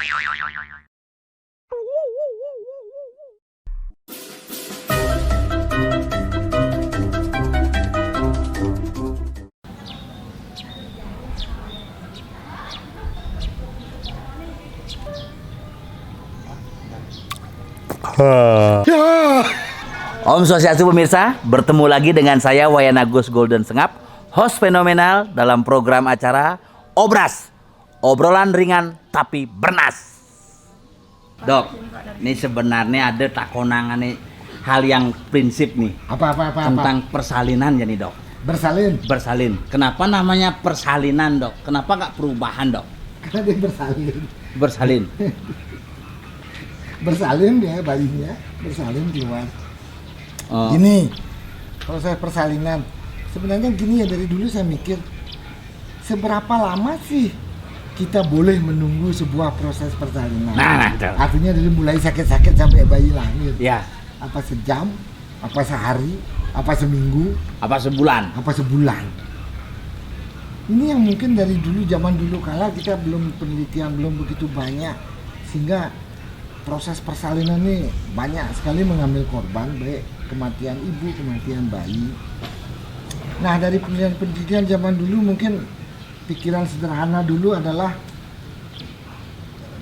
Om Swastiastu pemirsa, bertemu lagi dengan saya Wayan Agus Golden Sengap, host fenomenal dalam program acara Obras, obrolan ringan tapi bernas. Dok, ini sebenarnya ada tak konangan nih hal yang prinsip nih. Apa? Tentang persalinan ya nih dok. Bersalin. Kenapa namanya persalinan dok? Kenapa nggak perubahan dok? Karena dia Bersalin. Bersalin dia bayinya, bersalin keluar. Oh. Gini, proses persalinan. Sebenarnya gini ya, dari dulu saya mikir, seberapa lama sih kita boleh menunggu sebuah proses persalinan? Nah. Artinya dari mulai sakit-sakit sampai bayi lahir. Ya. Apa sejam? Apa sehari? Apa seminggu? Apa sebulan? Apa sebulan? Ini yang mungkin dari dulu, zaman dulu kala kita belum penelitian, belum begitu banyak, sehingga proses persalinan ini banyak sekali mengambil korban, baik kematian ibu, kematian bayi. Nah, dari penelitian zaman dulu mungkin pikiran sederhana dulu adalah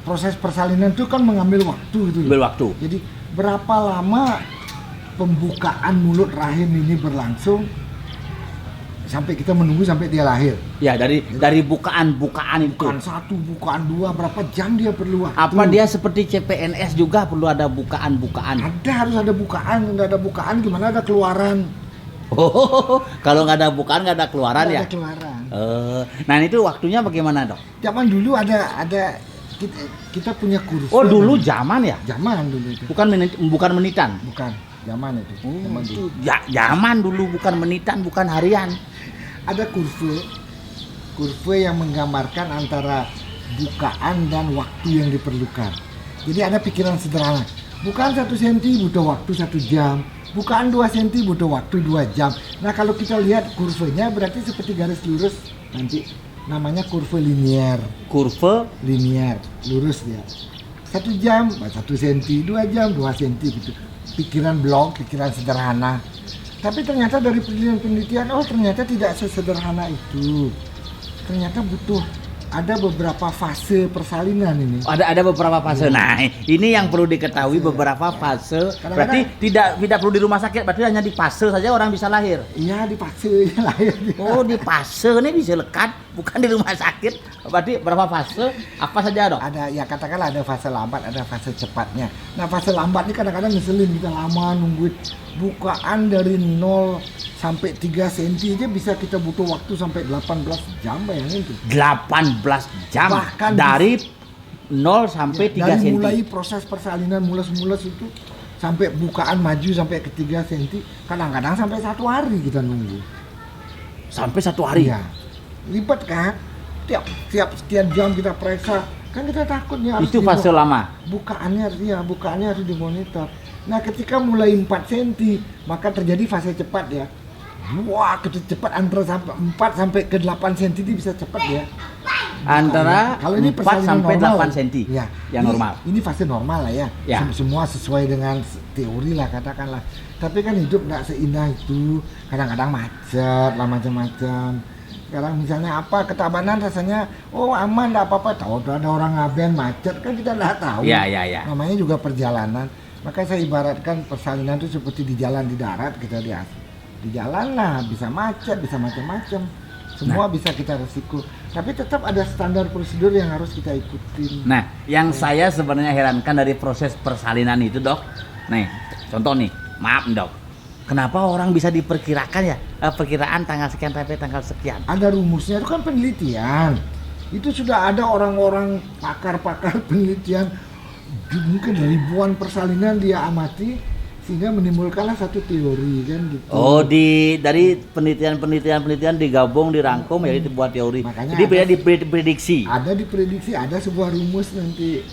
proses persalinan itu kan mengambil waktu gitu. Ambil waktu. Jadi berapa lama pembukaan mulut rahim ini berlangsung sampai kita menunggu sampai dia lahir. Ya, dari bukaan itu. Bukan satu, bukaan dua, berapa jam dia perlu waktu. Apa dia seperti CPNS juga perlu ada bukaan? Harus ada bukaan. Nggak ada bukaan gimana ada keluaran? Oh, kalau nggak ada bukaan nggak ada keluaran Nggak ya? ada keluaran. Nah itu waktunya bagaimana dok? Zaman dulu ada kita punya kurva. Oh dulu zaman ya? Zaman dulu itu. Bukan menitan? Bukan, zaman itu. Zaman dulu. Zaman dulu bukan menitan, bukan harian. Ada kurva yang menggambarkan antara bukaan dan waktu yang diperlukan. Jadi ada pikiran sederhana. Bukaan 1 cm butuh waktu 1 jam. Bukaan 2 cm butuh waktu 2 jam. Nah kalau kita lihat kurvanya berarti seperti garis lurus nanti namanya kurva linier. Kurva Linier, lurus dia. 1 jam, 1 cm, 2 jam, 2 cm gitu. Pikiran blok, pikiran sederhana. Tapi ternyata dari penelitian, ternyata tidak sesederhana itu. Ternyata butuh ada beberapa fase persalinan ini. ada beberapa fase. Ya. Nah, ini yang perlu diketahui beberapa fase. Berarti tidak perlu di rumah sakit, berarti hanya di fase saja orang bisa lahir. Iya, di fase lahir. Oh, di fase ini bisa lekat, bukan di rumah sakit. Berarti berapa fase? Apa saja, dok? Ada, ya katakanlah ada fase lambat, ada fase cepatnya. Nah, fase lambat ini kadang-kadang ngeselin, kita lama nungguin. Bukaan dari 0 sampai 3 cm aja bisa kita butuh waktu sampai 18 jam, bayangin tuh. 18 jam. Bahkan dari 0 sampai 3 dari cm. mulai proses persalinan mulus-mulus itu sampai bukaan maju sampai ke 3 cm, kadang-kadang sampai 1 hari kita nunggu. Sampai 1 hari. Iya. Ribet kan? Tiap sekian jam kita periksa, kan kita takutnya harus Itu fase lama. bukaannya harus dimonitor. Nah, ketika mulai 4 cm, maka terjadi fase cepat ya. Wah, cepat antara 4 sampai ke 8 cm itu bisa cepat ya. Antara kalau ini 4 sampai normal, 8 cm. ya, Yang normal. Ini fase normal lah ya. Ya. Semua sesuai dengan teori lah katakanlah. Tapi kan hidup nggak seindah itu. Kadang-kadang macet lah, macam-macam. Sekarang misalnya apa, ketabanan rasanya aman, nggak apa-apa. Tahu ada orang ngaben macet kan kita nggak tahu. Ya. Namanya juga perjalanan. Maka saya ibaratkan persalinan itu seperti di jalan di darat, kita di jalan lah bisa macet, bisa macam-macam. Semua bisa kita resiko. Tapi tetap ada standar prosedur yang harus kita ikutin. Nah, yang saya sebenarnya herankan dari proses persalinan itu, dok. Nih, contoh nih, maaf dok. Kenapa orang bisa diperkirakan ya? Perkiraan tanggal sekian sampai tanggal sekian. Ada rumusnya, itu kan penelitian. Itu sudah ada orang-orang pakar-pakar penelitian, mungkin ribuan persalinan dia amati sehingga menimbulkanlah satu teori kan gitu. Oh, dari penelitian digabung, dirangkum ya dibuat teori. Makanya jadi beda diprediksi. Ada diprediksi, ada sebuah rumus nanti.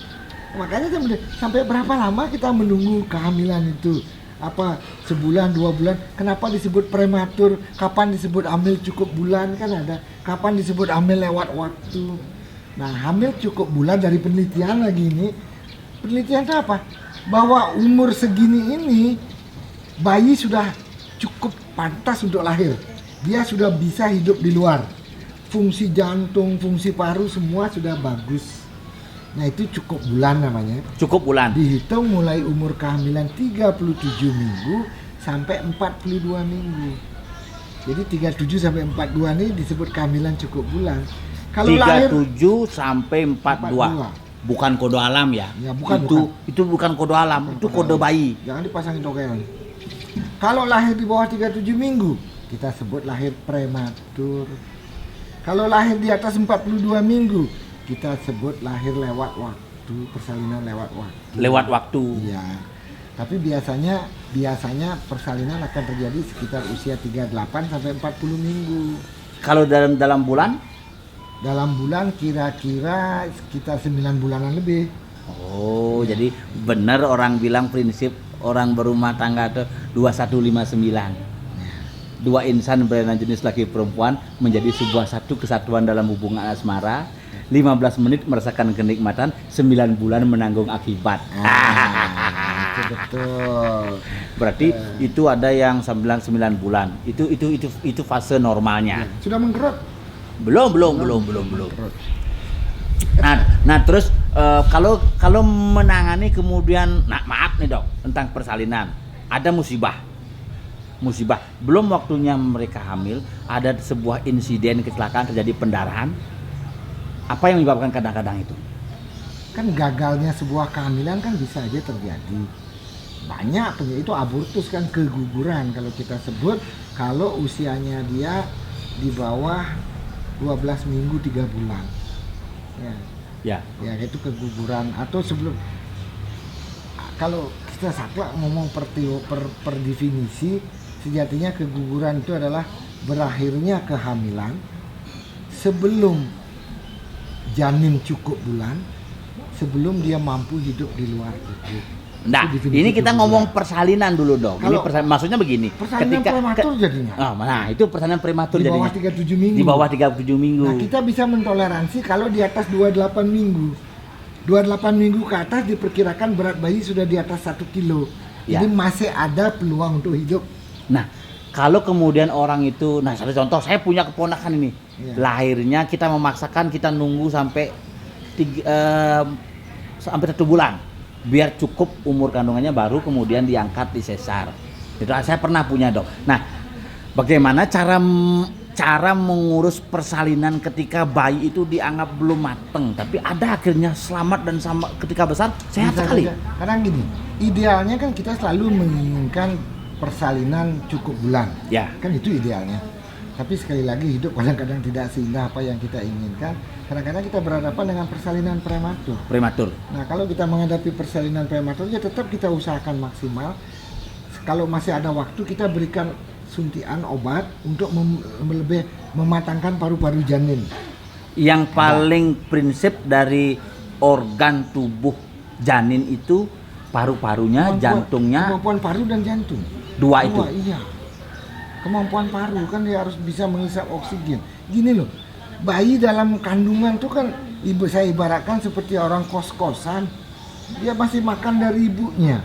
Makanya sampai berapa lama kita menunggu kehamilan itu? Apa sebulan, 2 bulan? Kenapa disebut prematur? Kapan disebut hamil cukup bulan kan ada? Kapan disebut hamil lewat waktu? Nah, hamil cukup bulan dari penelitian lagi ini. Penelitian itu apa? Bahwa umur segini ini bayi sudah cukup pantas untuk lahir. Dia sudah bisa hidup di luar. Fungsi jantung, fungsi paru semua sudah bagus. Nah, itu cukup bulan namanya. Cukup bulan. Dihitung mulai umur kehamilan 37 minggu sampai 42 minggu. Jadi 37 sampai 42 ini disebut kehamilan cukup bulan. Kalau lahir 37 sampai 42. 42. Bukan kode alam ya. Ya, bukan, Itu bukan kode alam, itu kode bayi. Jangan dipasangin token. Kalau lahir di bawah 37 minggu, kita sebut lahir prematur. Kalau lahir di atas 42 minggu, kita sebut lahir lewat waktu, persalinan lewat waktu. Lewat waktu. Iya. Tapi biasanya persalinan akan terjadi sekitar usia 38 sampai 40 minggu. Kalau dalam bulan? Dalam bulan kira-kira sekitar 9 bulanan lebih. Oh, jadi benar orang bilang prinsip orang berumah tangga itu 2159. Dua insan berlainan jenis laki perempuan menjadi sebuah satu kesatuan dalam hubungan asmara. 15 menit merasakan kenikmatan, 9 bulan menanggung akibat. Itu betul. Berarti itu ada yang 9 bulan. Itu fase normalnya. Sudah menggerut. Belum. Nah terus kalau menangani kemudian, nah maaf nih dok, tentang persalinan, ada musibah. Belum waktunya mereka hamil, ada sebuah insiden kecelakaan terjadi pendarahan. Apa yang menyebabkan kadang-kadang itu? Kan gagalnya sebuah kehamilan kan bisa aja terjadi. Banyak itu abortus kan, keguguran kalau kita sebut, kalau usianya dia di bawah 12 minggu 3 bulan. Ya, itu keguguran. Atau sebelum, kalau kita saklek ngomong per definisi, sejatinya keguguran itu adalah berakhirnya kehamilan sebelum janin cukup bulan, sebelum dia mampu hidup di luar itu. Nah, ini kita ngomong persalinan dulu dong. Kalau ini maksudnya begini. Persalinan prematur jadinya. Nah, itu persalinan prematur di jadinya. Bawah 37 minggu. Di bawah 37 minggu. Nah, kita bisa mentoleransi kalau di atas 28 minggu. 28 minggu ke atas diperkirakan berat bayi sudah di atas 1 kilo. Ya. Jadi masih ada peluang untuk hidup. Nah, kalau kemudian orang itu, nah satu contoh, saya punya keponakan ini. Ya. Lahirnya kita memaksakan, kita nunggu sampai 1 bulan. Biar cukup umur kandungannya, baru kemudian diangkat di sesar. Itu saya pernah punya dok. Nah, bagaimana cara mengurus persalinan ketika bayi itu dianggap belum mateng, tapi ada akhirnya selamat dan sama ketika besar sehat Bisa sekali. saja. Karena gini, idealnya kan kita selalu menginginkan persalinan cukup bulan. Ya. Kan itu idealnya. Tapi sekali lagi hidup kadang-kadang tidak seindah apa yang kita inginkan. Kadang-kadang kita berhadapan dengan persalinan prematur. Nah, kalau kita menghadapi persalinan prematur, ya tetap kita usahakan maksimal. Kalau masih ada waktu, kita berikan suntikan obat untuk lebih mematangkan paru-paru janin. Yang paling prinsip dari organ tubuh janin itu paru-parunya, jantungnya. Kemampuan paru dan jantung. Dua itu. Iya. Kemampuan paru kan dia harus bisa menghisap oksigen. Gini loh, bayi dalam kandungan tuh kan saya ibaratkan seperti orang kos-kosan. Dia masih makan dari ibunya.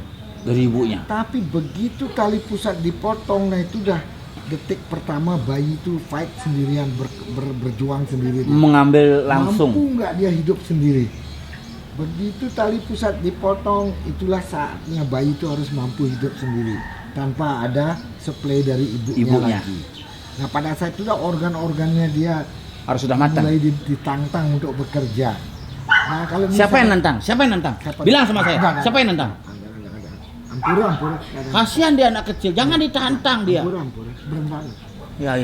Tapi begitu tali pusat dipotong, nah itu dah detik pertama bayi itu fight sendirian, berjuang sendiri. Mengambil langsung. Mampu nggak dia hidup sendiri? Begitu tali pusat dipotong, itulah saatnya bayi itu harus mampu hidup sendiri tanpa ada supply dari ibunya lagi. Nah, pada saat itu organ-organnya dia harus sudah matang. Mulai ditantang untuk bekerja. Nah, kalau Siapa yang nantang? Bilang sama saya. Enggak. Siapa yang nantang? Ampura. Kasihan dia anak kecil, jangan ditantang dia. Ampura. Berembang. Ya.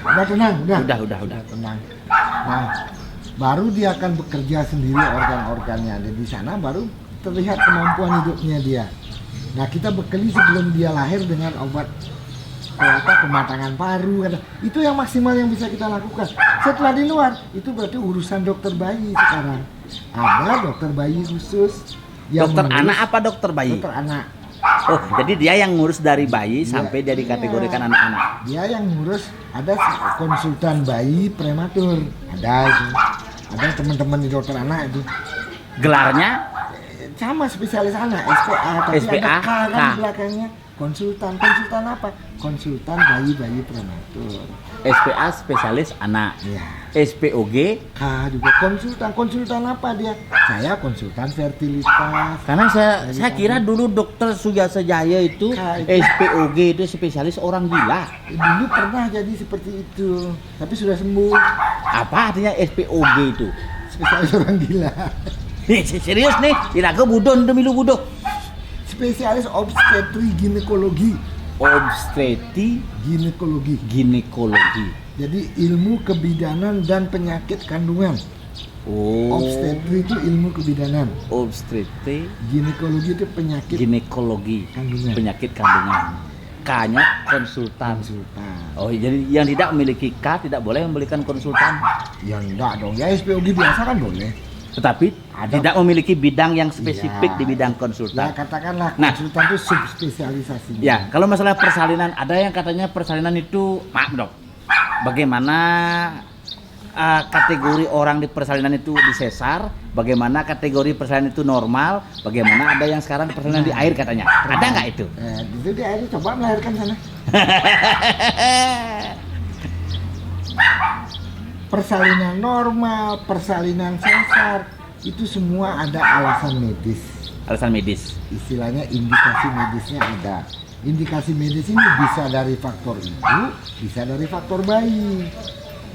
Udah tenang, Udah. tenang. Nah, baru dia akan bekerja sendiri organ-organnya. Dan di sana baru terlihat kemampuan hidupnya dia. Nah, kita bekali sebelum dia lahir dengan obat pematangan paru. Itu yang maksimal yang bisa kita lakukan. Setelah di luar, itu berarti urusan dokter bayi sekarang. Ada dokter bayi khusus. Dokter anak apa dokter bayi? Dokter anak. Oh, jadi dia yang ngurus dari bayi sampai dia dikategorikan anak-anak. Dia yang ngurus, ada konsultan bayi prematur. Ada itu. Ada teman-teman di dokter anak itu Gelarnya sama spesialis anak, SPA, tapi SPA, ada K kan K. di belakangnya. Konsultan apa? Konsultan bayi-bayi prematur. SPA spesialis anak. Ya. SPOG K juga konsultan apa dia? Saya konsultan fertilitas. karena saya kira dulu dokter Sugiyasa Jaya itu SPOG itu spesialis orang gila. Dulu pernah jadi seperti itu, tapi sudah sembuh. Apa artinya SPOG itu? Spesialis orang gila. Serius nih, iraga budon demi lu budo. Spesialis obstetri ginekologi. Obstetri Ginekologi. Jadi ilmu kebidanan dan penyakit kandungan. Oh. Obstetri itu ilmu kebidanan. Obstetri Ginekologi itu penyakit ginekologi, kandungan. penyakit kandungan. K-nya konsultan. Oh, jadi yang tidak memiliki K tidak boleh memberikan konsultan. Ya enggak dong, ya SPOG biasa kan boleh. Tetapi Ada. tidak memiliki bidang yang spesifik Iya. di bidang Ya konsultan. katakanlah Nah. konsultan itu subspesialisasinya. Ya, kalau masalah persalinan, ada yang katanya persalinan itu, maaf dok, bagaimana kategori orang di persalinan itu disesar, bagaimana kategori persalinan itu normal, bagaimana ada yang sekarang persalinan di air katanya. Ada nggak itu? Itu dia ini coba melahirkan sana. Persalinan normal, persalinan sesar, itu semua ada alasan medis. Alasan medis. Istilahnya indikasi medisnya ada. Indikasi medis ini bisa dari faktor ibu, bisa dari faktor bayi.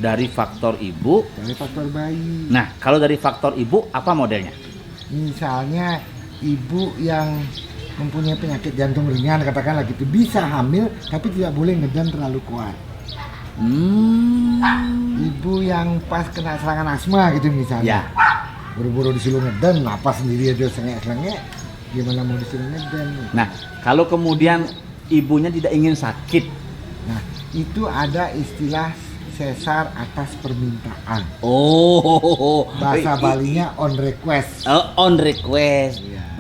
Dari faktor ibu. Dari faktor bayi. Nah, kalau dari faktor ibu, apa modelnya? Misalnya ibu yang mempunyai penyakit jantung ringan, katakanlah gitu, bisa hamil tapi tidak boleh ngeden terlalu kuat. Ibu yang pas kena serangan asma gitu misalnya, Ya. buru-buru disuruh ngeden, napas sendiri aja selengek-selengek, gimana mau disuruh ngeden? Nah, kalau kemudian ibunya tidak ingin sakit, Nah, itu ada istilah sesar atas permintaan. Bahasa Balinya on request. On request, Iya.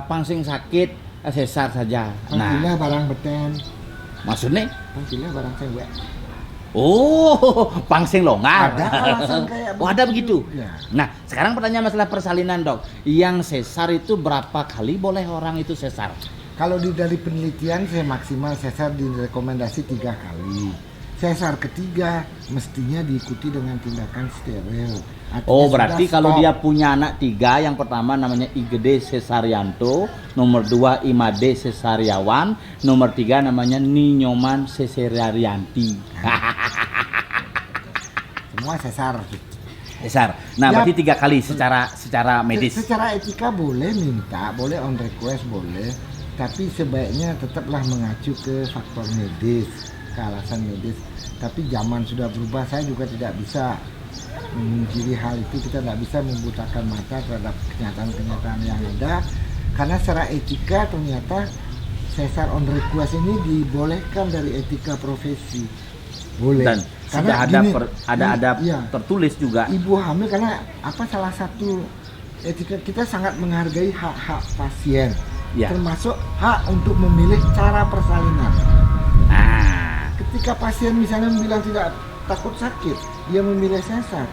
pangsing sakit sesar saja. Panggilnya Nah, barang beten, maksudnya, panggilnya barang cewek. pangsing longgar. Ada alasan kayak Oh, ada begitu. Ya. Nah, sekarang pertanyaan masalah persalinan dok. Yang sesar itu berapa kali boleh orang itu sesar? Kalau dari penelitian saya maksimal sesar direkomendasi 3 kali. Sesar ketiga mestinya diikuti dengan tindakan steril. Artinya Oh, berarti sudah kalau stop. dia punya anak 3, yang pertama namanya Igede Sesarianto, nomor 2 Imade Sesariawan, nomor 3 namanya Ninyoman Sesarianti. Semua sesar. Sesar. Nah, Ya. berarti 3 kali secara medis. Secara etika boleh minta, boleh on request boleh, tapi sebaiknya tetaplah mengacu ke faktor medis, ke alasan medis. Tapi zaman sudah berubah, saya juga tidak bisa memungkiri hal itu. Kita tidak bisa membutakan mata terhadap kenyataan-kenyataan yang ada, karena secara etika ternyata sesar on request ini dibolehkan dari etika profesi. Boleh. Dan sudah ada gini, iya. tertulis juga. Ibu hamil karena apa, salah satu etika kita sangat menghargai hak-hak pasien, Ya. termasuk hak untuk memilih cara persalinan. Nah, Ketika pasien misalnya bilang tidak takut sakit, dia memilih sesar,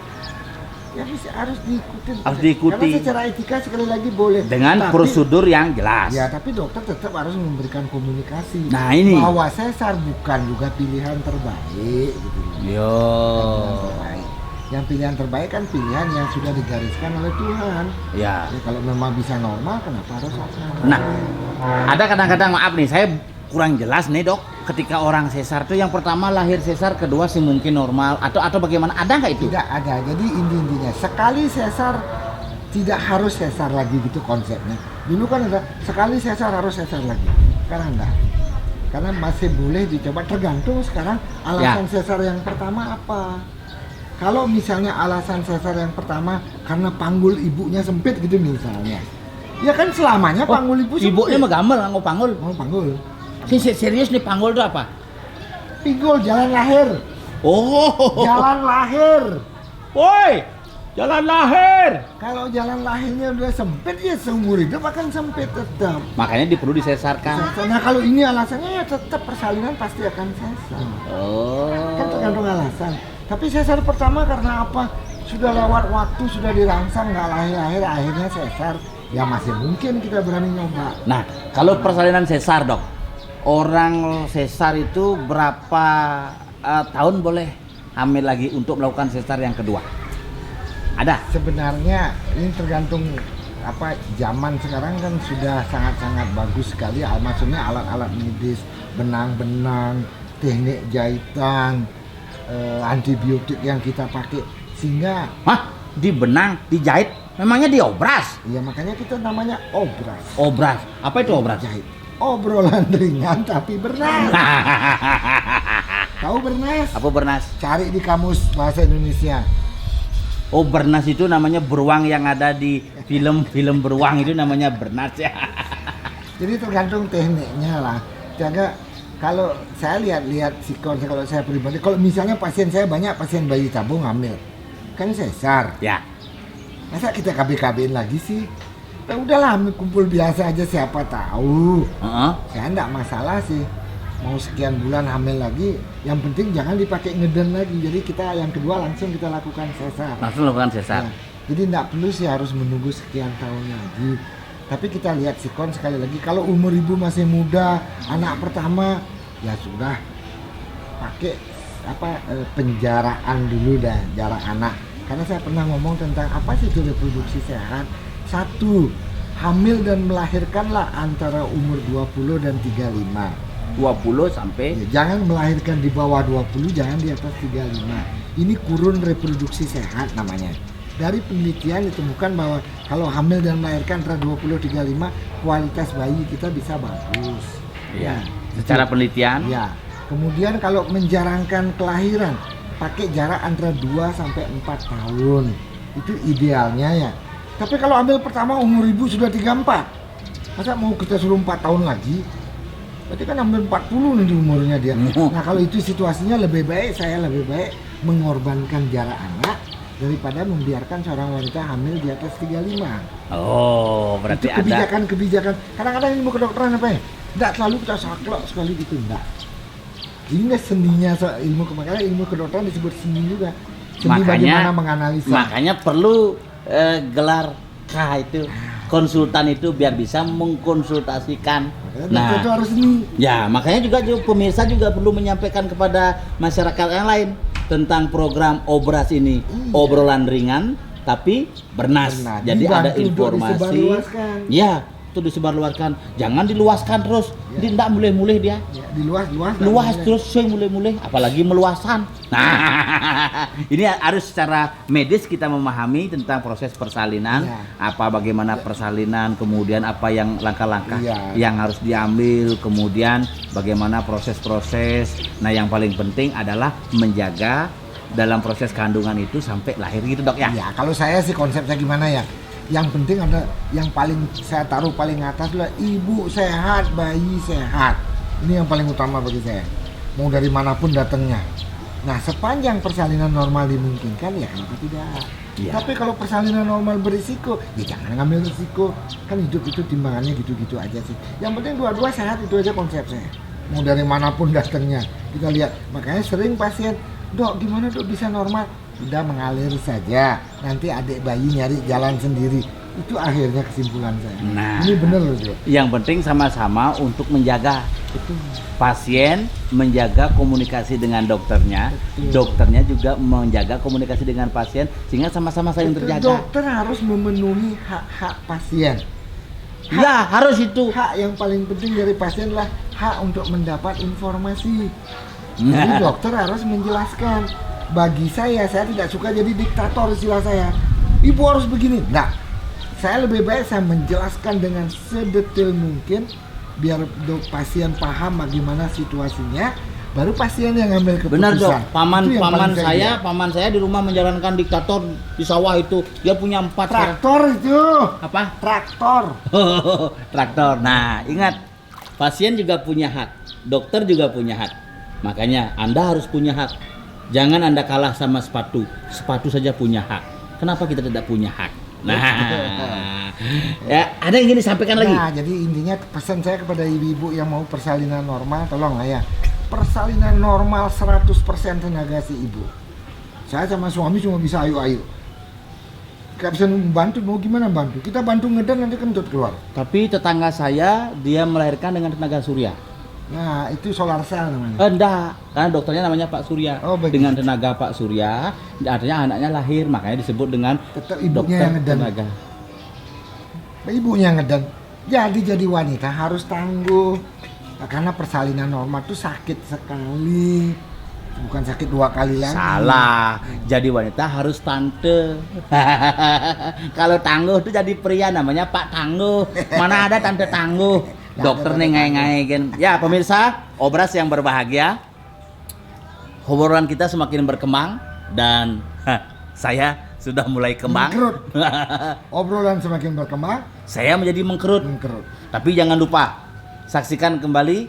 ya harus diikuti. Harus diikuti. Karena secara etika sekali lagi boleh. dengan Tapi- prosedur yang jelas. Ya, tapi dokter tetap harus memberikan komunikasi. Nah, ini. bahwa sesar bukan juga pilihan terbaik gitu. Yo. Pilihan terbaik. Yang pilihan terbaik kan pilihan yang sudah digariskan oleh Tuhan. Ya. Ya, kalau memang bisa normal, kenapa harus sesar? Nah, ada kadang-kadang, maaf nih, saya kurang jelas nih dok. Ketika orang sesar tuh yang pertama lahir sesar, kedua sih mungkin normal atau bagaimana? Ada nggak itu? Tidak ada. Jadi intinya sekali sesar tidak harus sesar lagi gitu konsepnya. Dulu kan ada sekali sesar harus sesar lagi. Sekarang enggak. Karena masih boleh dicoba, tergantung sekarang alasan sesar yang pertama apa. Kalau misalnya alasan sesar yang pertama karena panggul ibunya sempit gitu misalnya. Ya kan selamanya panggul ibu sempit. Ibunya mah gamel nggak panggul. Oh, panggul. Serius nih panggul itu apa? Pinggul jalan lahir. Oh. Jalan lahir. Woi, jalan lahir. Kalau jalan lahirnya udah sempit ya seumur hidup akan sempit tetap. Makanya perlu disesarkan. Nah kalau ini alasannya ya tetap persalinan pasti akan sesar. Oh. Kan tergantung alasan. Tapi sesar pertama karena apa? sudah lewat waktu, sudah dirangsang nggak lahir-lahir, akhirnya sesar, ya masih mungkin kita berani nyoba. Nah, kalau persalinan sesar dok, orang sesar itu berapa tahun boleh hamil lagi untuk melakukan sesar yang kedua? Ada? Sebenarnya ini tergantung zaman sekarang kan sudah sangat-sangat bagus sekali, maksudnya alat-alat medis, benang-benang, teknik jahitan, antibiotik yang kita pakai sehingga di benang, dijahit, memangnya diobras? ya makanya kita namanya obras. Obras, apa itu obras? Jahit. Obrolan ringan tapi bernas. Tahu bernas? Apa bernas? Cari di kamus bahasa Indonesia. Oh, bernas itu namanya beruang yang ada di film-film beruang itu namanya bernas ya. Jadi tergantung tekniknya lah. Jaga kalau saya lihat sikon, kalau saya pribadi, kalau misalnya pasien saya banyak pasien bayi tabung hamil, kan sesar. Ya. Masa kita KB-KBin lagi sih? Ya udahlah, kumpul biasa aja, siapa tahu. Saya enggak masalah sih. Mau sekian bulan hamil lagi, yang penting jangan dipakai ngeden lagi. Jadi kita yang kedua langsung kita lakukan sesar. Langsung lakukan sesar. Ya, jadi enggak perlu sih harus menunggu sekian tahun lagi. Tapi kita lihat sikon sekali lagi, kalau umur ibu masih muda, anak pertama, ya sudah pakai penjaraan dulu dah, jarak anak. Karena saya pernah ngomong tentang apa sih itu reproduksi sehat. 1, hamil dan melahirkanlah antara umur 20 dan 35. 20 sampai ya, jangan melahirkan di bawah 20, jangan di atas 35. Ini kurun reproduksi sehat namanya. Dari penelitian ditemukan bahwa kalau hamil dan melahirkan antara 20 35, kualitas bayi kita bisa bagus. Iya. Secara penelitian? Ya. Kemudian kalau menjarangkan kelahiran, pakai jarak antara 2 sampai 4 tahun. Itu idealnya ya. Tapi kalau hamil pertama umur ibu sudah 34, masa mau kita suruh 4 tahun lagi? Berarti kan hampir 40 nanti umurnya dia. Nah kalau itu situasinya lebih baik, saya lebih baik mengorbankan jarak anak daripada membiarkan seorang wanita hamil di atas 35. Oh, berarti itu kebijakan. Kadang-kadang ilmu kedokteran apa ya? Tidak selalu kita saklek sekali gitu, enggak. Ini nggak seninya ilmu makanya ilmu kedokteran disebut seni juga. Seni bagaimana menganalisa. Makanya perlu gelar itu konsultan itu biar bisa mengkonsultasikan. Nah, itu harus ini. Ya, makanya juga pemirsa juga perlu menyampaikan kepada masyarakat yang lain tentang program Obras ini. Obrolan ringan tapi bernas. Jadi ada informasi. Ya, itu disebarluaskan. Jangan diluaskan terus. Ya. Tidak mulai-mulai dia. Ya, diluas terus saya mulai-mulai, apalagi meluasan. Nah, ini harus secara medis kita memahami tentang proses persalinan, bagaimana persalinan, kemudian apa yang langkah-langkah yang harus diambil, kemudian bagaimana proses-proses. Nah, yang paling penting adalah menjaga dalam proses kandungan itu sampai lahir gitu, Dok ya. Ya, kalau saya sih konsepnya gimana ya? Yang penting ada yang paling saya taruh paling atas adalah ibu sehat, bayi sehat. Ini yang paling utama bagi saya. Mau dari manapun datangnya. Nah, sepanjang persalinan normal dimungkinkan ya kenapa tidak? Ya. Tapi kalau persalinan normal berisiko, ya jangan ngambil risiko. Kan hidup itu timbangannya gitu-gitu aja sih. Yang penting dua-dua sehat, itu aja konsep saya. Mau dari manapun datangnya. Kita lihat, makanya sering pasien, "Dok, gimana Dok bisa normal?" Sudah mengalir saja, nanti adik bayi nyari jalan sendiri. Itu akhirnya kesimpulan saya. Nah, ini benar loh, Jo. Yang penting sama-sama untuk menjaga pasien, menjaga komunikasi dengan dokternya. Dokternya juga menjaga komunikasi dengan pasien sehingga sama-sama saling terjaga. Dokter harus memenuhi hak-hak pasien. Ya, harus itu. Hak yang paling penting dari pasien adalah hak untuk mendapat informasi. Jadi dokter harus menjelaskan. Bagi saya tidak suka jadi diktator istilah saya. Ibu harus begini. Nah, saya lebih baik saya menjelaskan dengan sedetail mungkin biar pasien paham bagaimana situasinya, baru pasien yang ngambil keputusan. Benar Dok, paman saya di rumah menjalankan diktator di sawah itu. Dia punya 4 traktor itu. Apa? Traktor. Traktor. Nah, ingat, pasien juga punya hak, dokter juga punya hak. Makanya Anda harus punya hak. Jangan Anda kalah sama sepatu. Sepatu saja punya hak. Kenapa kita tidak punya hak? Nah, ya, ada yang ingin disampaikan lagi? Nah, jadi intinya pesan saya kepada ibu-ibu yang mau persalinan normal, tolonglah ya. Persalinan normal 100% tenaga si ibu. Saya sama suami cuma bisa ayu-ayu. Gak bisa membantu, mau gimana bantu? Kita bantu ngedan nanti kentut keluar. Tapi tetangga saya dia melahirkan dengan tenaga surya. Nah, itu solar cell namanya. Enggak, karena dokternya namanya Pak Surya. Oh, begitu. Dengan tenaga Pak Surya, artinya anaknya lahir, makanya disebut dengan Tetap ibunya dokter yang ngedan. tenaga. Ibunya ngedan. Jadi wanita harus tangguh. Nah, karena persalinan normal tuh sakit sekali. Bukan sakit 2 kali lagi. Salah, jadi wanita harus tante. Kalau tangguh tuh jadi pria namanya Pak Tangguh. Mana ada tante tangguh? Dokter nih ngai-ngai. Ya pemirsa, obras yang berbahagia, obrolan kita semakin berkembang dan saya sudah mulai kembang. Mengkerut. Obrolan semakin berkembang, Saya menjadi mengkerut. mengkerut. Tapi jangan lupa saksikan kembali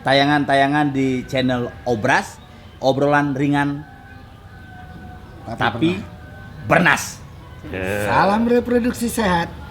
tayangan-tayangan di channel Obras, obrolan ringan tapi bernas. Salam reproduksi sehat.